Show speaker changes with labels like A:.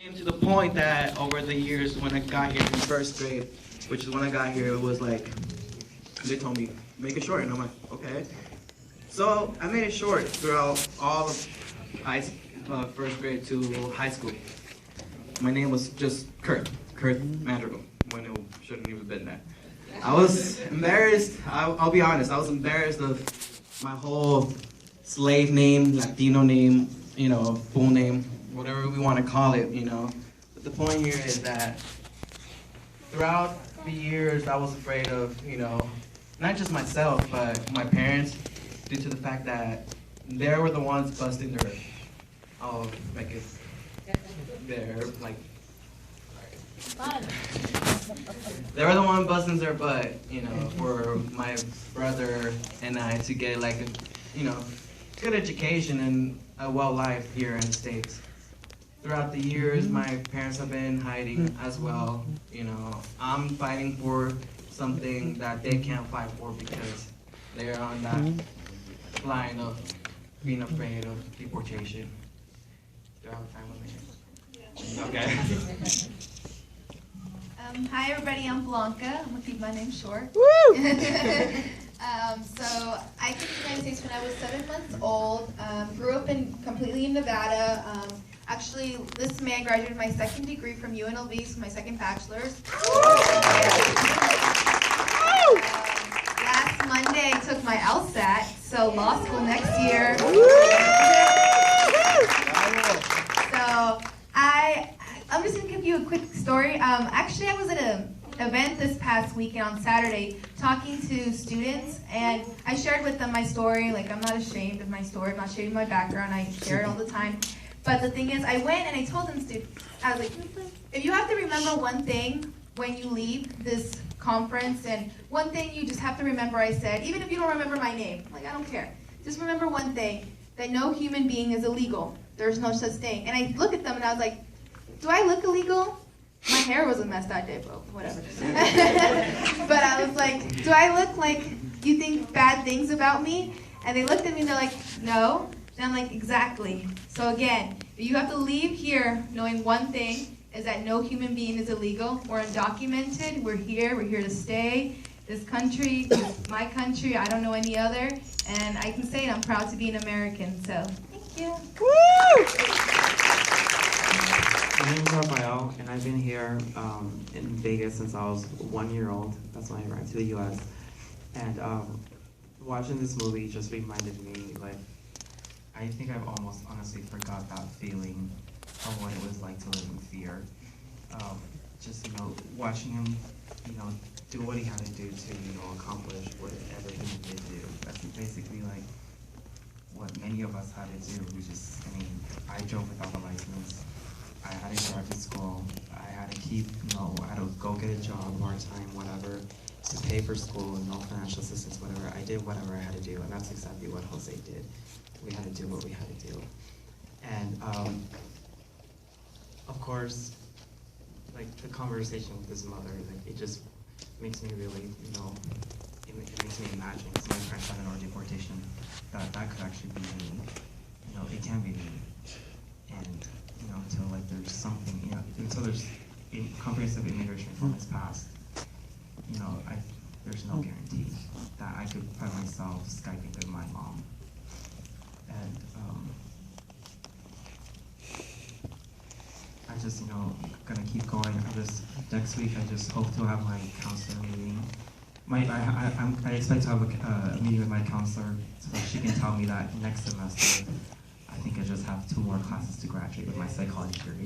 A: Came to the point that over the years when I got here in first grade, which is when I got here, it was like, they told me, make it short, and I'm like, okay. So I made it short throughout all of first grade to high school. My name was just Kurt Madrigal, when it shouldn't even have been that. I was embarrassed, I'll be honest, I was embarrassed of my whole slave name, Latino name, you know, full name, whatever we want to call it, you know. But the point here is that throughout the years, I was afraid of, you know, not just myself, but my parents, due to the fact that they were the ones busting their, they were the one busting their butt, you know, for my brother and I to get like a, you know, good education and a well life here in the States. Throughout the years, my parents have been hiding as well. You know, I'm fighting for something that they can't fight for because they're on that line of being afraid of deportation. Do I have time with me? Yeah. Okay.
B: Hi everybody, I'm Blanca. I'm gonna keep my name short.
C: Woo!
B: So I came to the United States when I was 7 months old. Grew up completely in Nevada. Actually, this May I graduated my second degree from UNLV, so my second bachelor's. Last Monday I took my LSAT, so law school next year. So I'm just gonna give you a quick story. Actually, I was at an event this past weekend on Saturday talking to students, and I shared with them my story. Like, I'm not ashamed of my story. I'm not ashamed of my background. I share it all the time. But the thing is, I went and I told them, I was like, if you have to remember one thing when you leave this conference, and one thing you just have to remember, I said, even if you don't remember my name, like, I don't care. Just remember one thing, that no human being is illegal. There's no such thing. And I looked at them and I was like, do I look illegal? My hair was a mess that day, but whatever. But I was like, do I look like you think bad things about me? And they looked at me and they're like, no. And I'm like, exactly. So again, you have to leave here knowing one thing, is that no human being is illegal. We're undocumented, we're here to stay. This country is my country, I don't know any other. And I can say it, I'm proud to be an American, so thank you.
C: Woo!
D: My name is Rafael, and I've been here in Vegas since I was 1 year old. That's when I arrived to the U.S. And watching this movie just reminded me, like, I think I've almost honestly forgot that feeling of what it was like to live in fear. Just, you know, watching him, you know, do what he had to do to, you know, accomplish whatever he needed to do. That's basically like what many of us had to do. I drove without a license. I had to drive to school. I had to keep, you know, I had to go get a job, part-time, whatever, to pay for school, no financial assistance, whatever. I did whatever I had to do, and that's exactly what Jose did. We had to do what we had to do. And of course, like the conversation with his mother, like it just makes me really, you know, it makes me imagine, because my friends had an deportation, that could actually be me. You know, it can be me. And, you know, until like there's something, you know, until there's comprehensive immigration reform is passed, you know, there's no guarantee that I could find myself Skyping with my mom. And I just, you know, gonna keep going. Next week I just hope to have my counselor meeting. I expect to have a meeting with my counselor so she can tell me that next semester I think I just have 2 more classes to graduate with my psychology degree.